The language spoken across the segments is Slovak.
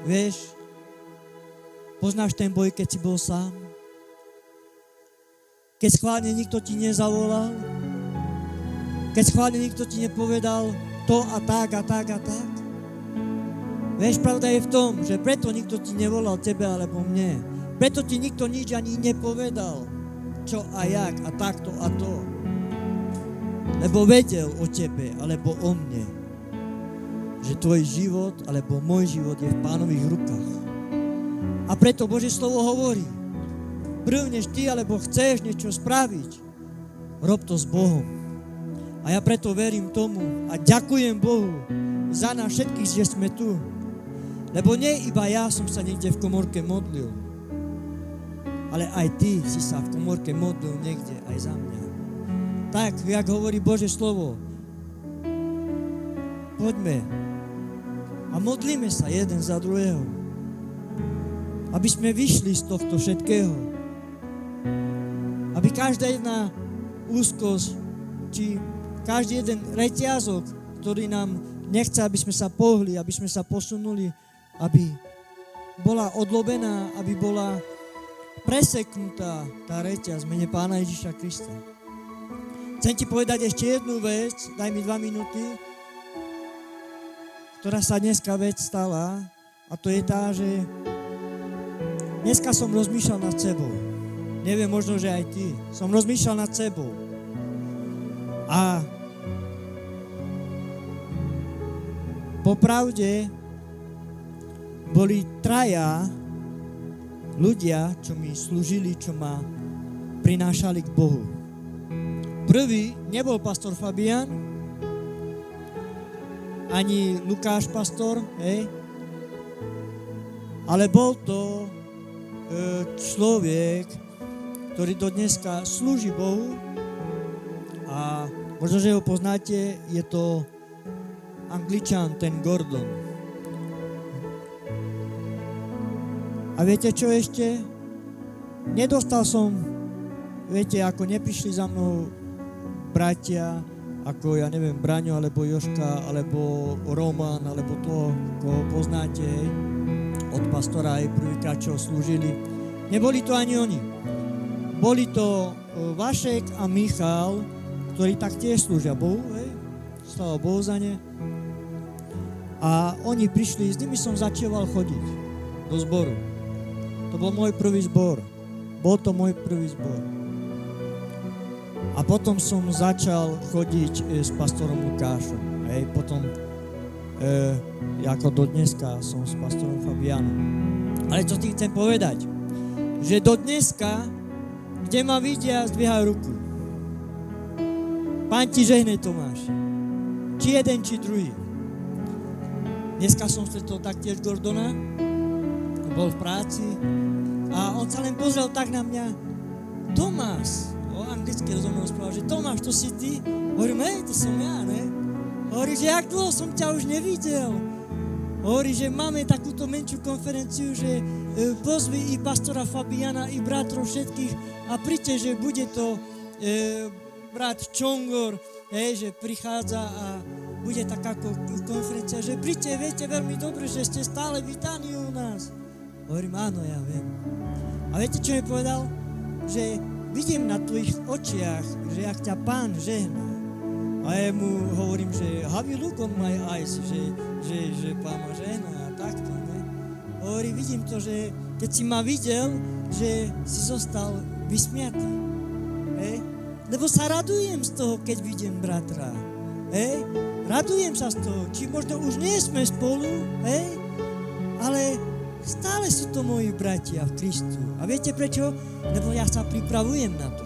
Vieš, poznáš ten boj, keď si bol sám? Keď schválne nikto ti nezavolal? Keď schválne nikto ti nepovedal to a tak a tak a tak? Vieš, pravda je v tom, že preto nikto ti nevolal tebe alebo mne. Preto ti nikto nič ani nepovedal, čo a jak a takto a to. Lebo vedel o tebe alebo o mne, že tvoj život alebo môj život je v Pánových rukách. A preto Božie slovo hovorí, prv než ty alebo chceš niečo spraviť, rob to s Bohom. A ja preto verím tomu a ďakujem Bohu za nás všetkých, že sme tu. Lebo nie iba ja som sa niekde v komórke modlil, ale aj ty si sa v komórke modlil niekde aj za mňa. Tak, jak hovorí Božie slovo, poďme a modlíme sa jeden za druhého, aby sme vyšli z tohto všetkého. Aby každá jedna úzkosť, či každý jeden reťazok, ktorý nám nechce, aby sme sa pohli, aby sme sa posunuli, aby bola odlobená, aby bola preseknutá tá reťaz v mene Pána Ježiša Krista. Chcem ti povedať ešte jednu vec, daj mi 2 minúty, ktorá sa dneska vec stala, a to je tá, že dneska som rozmýšľal nad sebou. Neviem, možno, že aj ty. Som rozmýšľal nad sebou. A popravde boli 3 ľudia, čo mi slúžili, čo ma prinášali k Bohu. Prvý nebol pastor Fabián, ani Lukáš pastor, ale bol to človek, ktorý do dneska slúži Bohu a možno, že ho poznáte, je to Angličan, ten Gordon. A viete čo ešte? Nedostal som, viete, ako neprišli za mnou bratia, ako ja neviem, Braňo, alebo Joška, alebo Roman, alebo toho, koho poznáte, od pastora aj prvýkrát, čo slúžili. Neboli to ani oni. Boli to Vašek a Michal, ktorí tak tiež slúžia Bohu, sláva Bohu za ne. A oni prišli, s nimi som začal chodiť do zboru. To bol môj prvý zbor. Bol to môj prvý zbor. A potom som začal chodiť s pastorom Lukášom. Potom, ako do dneska, som s pastorom Fabianom. Ale čo ti chcem povedať? Že do dneska, kde ma vidia, zdvíhaj ruku. Pán ti žehnej, Tomáš. Či jeden, či druhý. Dneska som stretol taktiež Gordona. Bol v práci. A on sa len pozrel tak na mňa. Tomás, anglicky rozumiem rozprával, že Tomáš, to si ty? Hovorím, to som ja, ne? Hovorí, že jak dlho som ťa už nevidel. Hovorí, že máme takúto menšiu konferenciu, že pozvi i pastora Fabiana, i bratrov všetkých a príďte, že bude to brat Čongor, že prichádza a bude taká konferencia, že príďte, viete veľmi dobre, že ste stále vítaní u nás. Hovorím, áno, ja viem. A viete, čo mi povedal? Že vidím na tvojich očiach, že jak ťa Pán žehná. A ja mu hovorím, že have you look on my eyes, že Pán ma žehná a takto, ne? Hovorí, vidím to, že keď si ma videl, že si zostal vysmiatý. Lebo sa radujem z toho, keď vidím bratra. Radujem sa z toho, či možno už nie sme spolu, ale stále sú to moji bratia v Kristu. A viete prečo? Lebo ja sa pripravujem na to.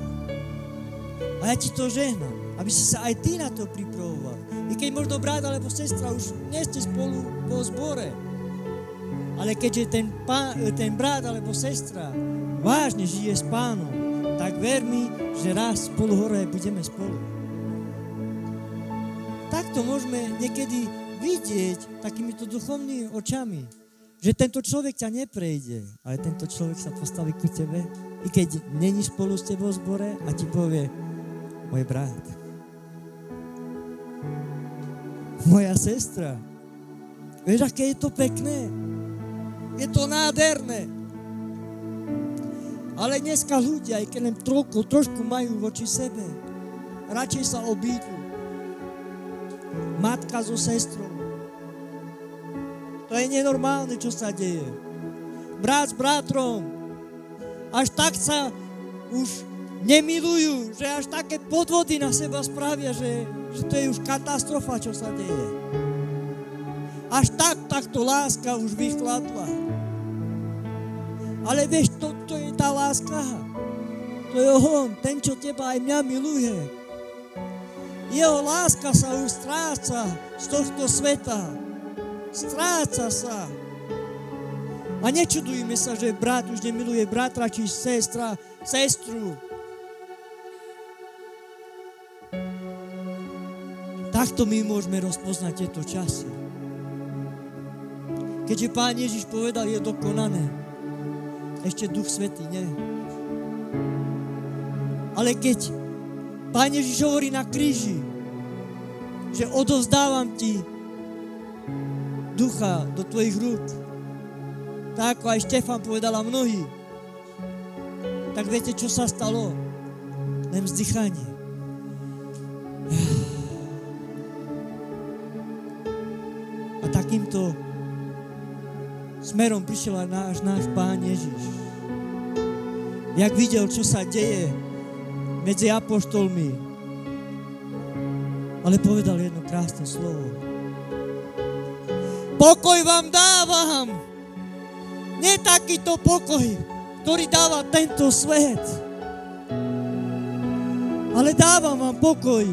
A ja ti to žehnám, aby si sa aj ty na to pripravoval. I keď možno brat alebo sestra už nie ste spolu po zbore, ale keďže ten brat alebo sestra vážne žije s Pánom, tak ver mi, že raz spolu hore budeme spolu. Takto môžeme niekedy vidieť takýmito duchovnými očami, že tento človek ťa neprejde, ale tento človek sa postaví ku tebe, i keď není spolu s tebou v zbore a ti povie, môj brat, moja sestra, vieš, aké je to pekné? Je to nádherné. Ale dneska ľudia, aj keď len trošku majú voči sebe, radšej sa obídu. Matka so sestrou. To je nenormálne, čo sa deje. Brat s bratrom. Až tak sa už nemilujú, že až také podvody na seba spravia, že to je už katastrofa, čo sa deje. Až takto láska už vychladla. Ale vieš, to je tá láska. To je on, ten, čo teba aj mňa miluje. Jeho láska sa už stráca z tohto sveta. Stráca sa. A nečudujme sa, že brat už nemiluje bratra, či sestru. Takto my môžeme rozpoznať tieto časy. Keďže Pán Ježiš povedal, je dokonané. Ešte Duch Svätý nie. Ale keď Pán Ježiš hovorí na kríži, že odovzdávam ti Ducha do tvojich rúk, tak ako aj Štefan povedal a mnohí, tak viete, čo sa stalo? Len vzdychanie. A takýmto smerom prišiel aj náš Pán Ježiš. Jak videl, čo sa deje medzi apoštolmi, ale povedal jedno krásne slovo. Pokoj vám dávam. Nie takýto pokoj, ktorý dáva tento svet. Ale dávam vám pokoj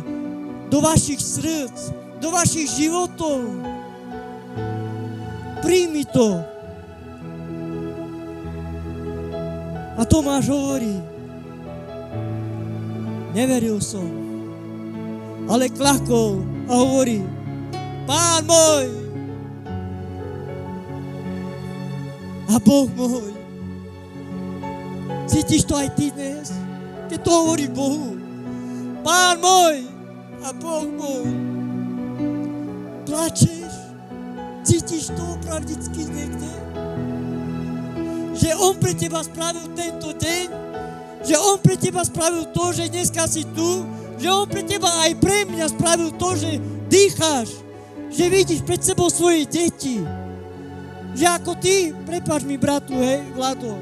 do vašich srdc, do vašich životov. Príjmi to. A Tomáš hovorí, neveril som, ale klakol a hovorí, Pán môj a Boh môj. Cítiš to aj ty dnes? Keď to hovorí Bohu, Pán môj a Boh môj. Plačeš? Cítiš to opravdicky niekde? Že on pre teba spravil tento deň, že on pre teba spravil to, že dneska si tu, že on pre teba aj pre mňa spravil to, že dýcháš, že vidíš pred sebou svoje deti, že ako ty, prepáč mi bratu, hej, Vlado,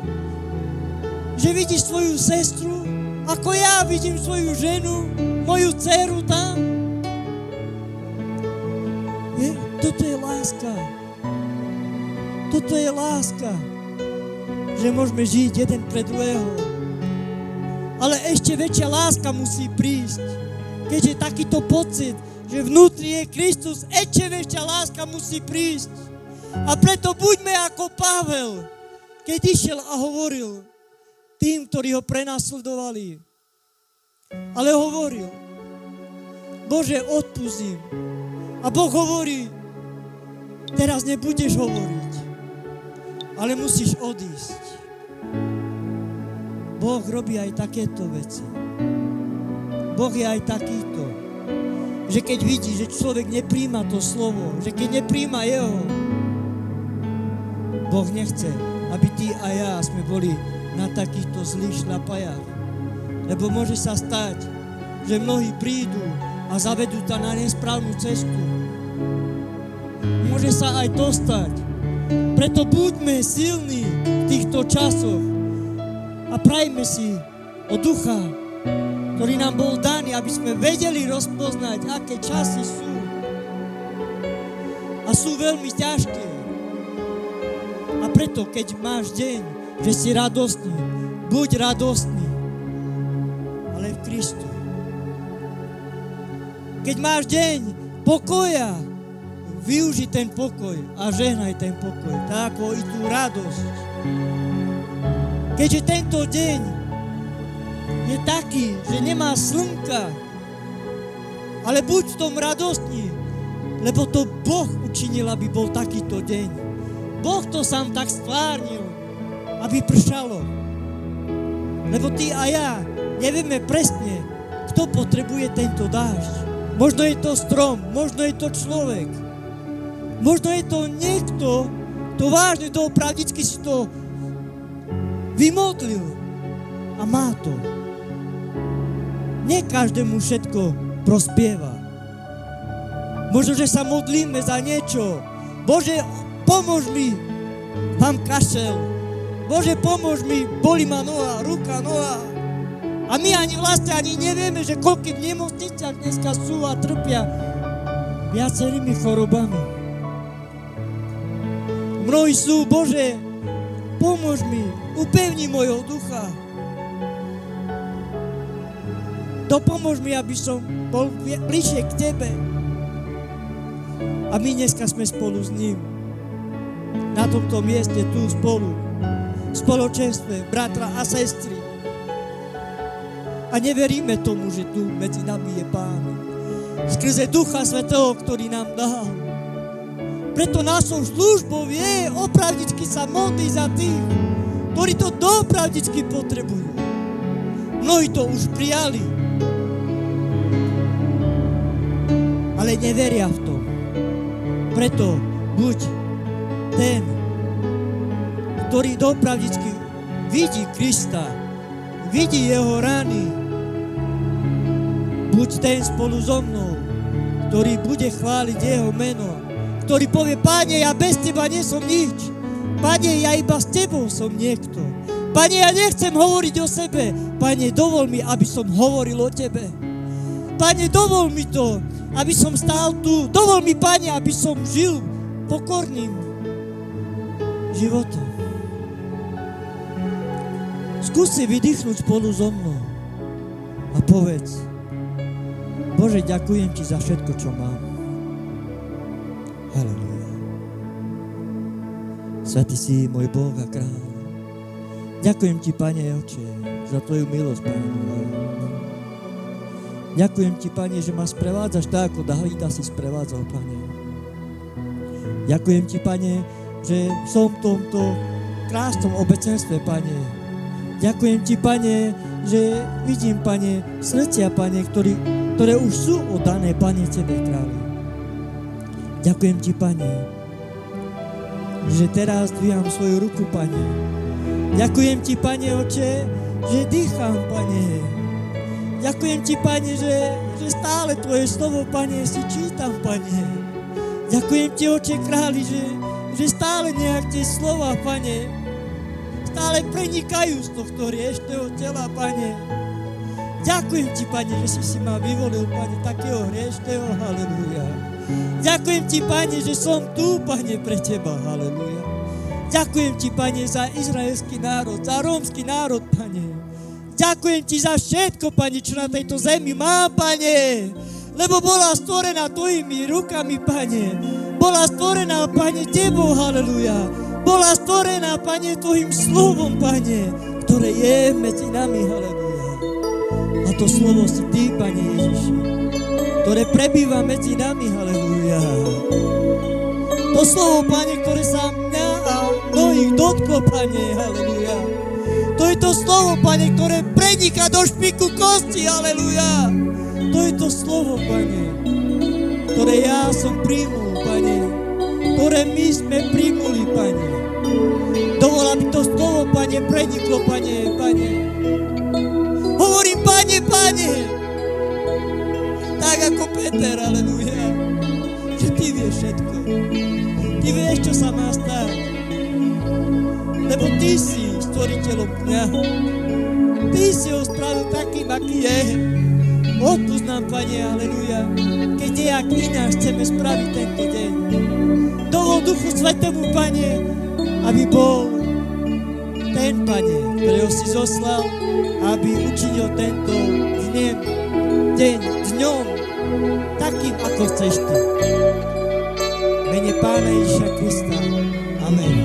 že vidíš svoju sestru, ako ja vidím svoju ženu, moju dceru tam. Toto je láska. Toto je láska. Že môžeme žiť jeden pre druhého. Ale ešte väčšia láska musí prísť. Keďže takýto pocit, že vnútri je Kristus, ešte väčšia láska musí prísť. A preto buďme ako Pavel, keď išiel a hovoril tým, ktorí ho prenasledovali. Ale hovoril, Bože, odpustím. A Boh hovorí, teraz nebudeš hovoriť, ale musíš odísť. Boh robí aj takéto veci. Boh je aj takýto. Že keď vidí, že človek nepríjma to slovo, že keď nepríjma jeho, Boh nechce, aby ty a ja sme boli na takýchto zlých šľapajách. Lebo môže sa stať, že mnohí prídu a zavedú ťa na nesprávnu cestu. Môže sa aj to stať. Preto buďme silní v týchto časoch a prajme si o Ducha, ktorý nám bol daný, aby sme vedeli rozpoznať, aké časy sú. A sú veľmi ťažké. A preto, keď máš deň, že si radostný, buď radostný, ale v Kristu. Keď máš deň pokoja, využi ten pokoj a žehnaj ten pokoj, tak ako i tú radosť. Keďže tento deň je taký, že nemá slnka, ale buď v tom radostný, lebo to Boh učinil, aby bol takýto deň. Boh to sám tak stvárnil, aby pršalo. Lebo ty a ja nevieme presne, kto potrebuje tento dážď. Možno je to strom, možno je to človek, možno je to niekto, To vážne, to opravdicky si to vymodlil. A má to. Nie každému všetko prospieva. Možno, že sa modlíme za niečo. Bože, pomôž mi, mám kašel. Bože, pomôž mi, bolí ma noha, ruka, noha. A my vlastne ani nevieme, že koľko v nemocniciach dneska sú a trpia viacerými chorobami. Mnohí sú, Bože, pomôž mi, upevni mojho ducha. Dopomôž mi, aby som bol bližšie k Tebe. A my dneska sme spolu s ním. Na tomto mieste, tu spolu. V spoločenstve, bratra a sestry. A neveríme tomu, že tu medzi nami je Pán. Skrze Ducha Svätého, ktorý nám dal. Preto našou službou je opravdicky sa modliť za tých, ktorí to doopravdicky potrebujú. Mnohí to už prijali, ale neveria v to. Preto buď ten, ktorý doopravdicky vidí Krista, vidí jeho rany. Buď ten spolu so mnou, ktorý bude chváliť jeho meno, ktorý povie, Pane, ja bez Teba nie som nič. Pane, ja iba s Tebou som niekto. Pane, ja nechcem hovoriť o sebe. Pane, dovol mi, aby som hovoril o Tebe. Pane, dovol mi to, aby som stál tu. Dovol mi, Pane, aby som žil pokorným životom. Skús si vydýchnuť spolu so mnou a povedz, Bože, ďakujem Ti za všetko, čo mám. Halelujá. Svätý si môj Boh a kráľ. Ďakujem Ti, Pane Oče, za Tvoju milosť, Pane. Ďakujem Ti, Pane, že ma sprevádzaš tak, ako Davida si sprevádzal, Pane. Ďakujem Ti, Pane, že som v tomto krásnom obecenstve, Pane. Ďakujem Ti, Pane, že vidím, Pane, srdcia, Pane, ktoré už sú oddané, Pane, Tebe, kráľu. Ďakujem Ti, Pane, že teraz dvíham svoju ruku, Pane. Ďakujem Ti, Pane, Oče, že dýcham, Pane. Ďakujem Ti, Pane, že stále Tvoje slovo, Pane, si čítam, Pane. Ďakujem Ti, Oče, králi, že stále nejak tie slova, Pane, stále prenikajú z tohto hrieštneho tela, Pane. Ďakujem Ti, Pane, že si ma vyvolil, Pane, takého hriešného, halleluja. Ďakujem Ti, Pane, že som tu, Pane, pre Teba, halleluja. Ďakujem Ti, Pane, za izraelský národ, za rómsky národ, Pane. Ďakujem Ti za všetko, Pane, čo na tejto zemi mám, Pane, lebo bola stvorená Tvojimi rukami, Pane. Bola stvorená, Pane, Tebou, halleluja. Bola stvorená, Pane, Tvojim slovom, Pane, ktoré je medzi nami, halleluja. A to slovo si Ty, Pane Ježiši, ktoré prebýva medzi nami, halleluja. To slovo, Pane, ktoré sa mňa a mnohých dotklo, Pane, halleluja. To je to slovo, Pane, ktoré preniká do špiku kosti, halleluja. To je to slovo, Pane, ktoré ja som prijmul, Pane, ktoré my sme prijmuli, Pane. Dovol, aby to slovo, Pane, preniklo, Pane, Pane. Hovorím, Pane, Pane, tak ako Peter, halleluja, že Ty vieš všetko. Ty vieš, čo sa má stať. Lebo Ty si stvoriteľom mňa. Ty si ho spravil takým, aký je. Odpusť nám, Pane, halleluja, keď nejak ináč chceme spraviť tento deň. Dovol Duchu Svätému, Pane, aby bol ten, Pane, ktorého si zoslal, aby učinil tento deň dňom takým, ako chceš Ty. V mene Pána Ježiša Krista. Amen.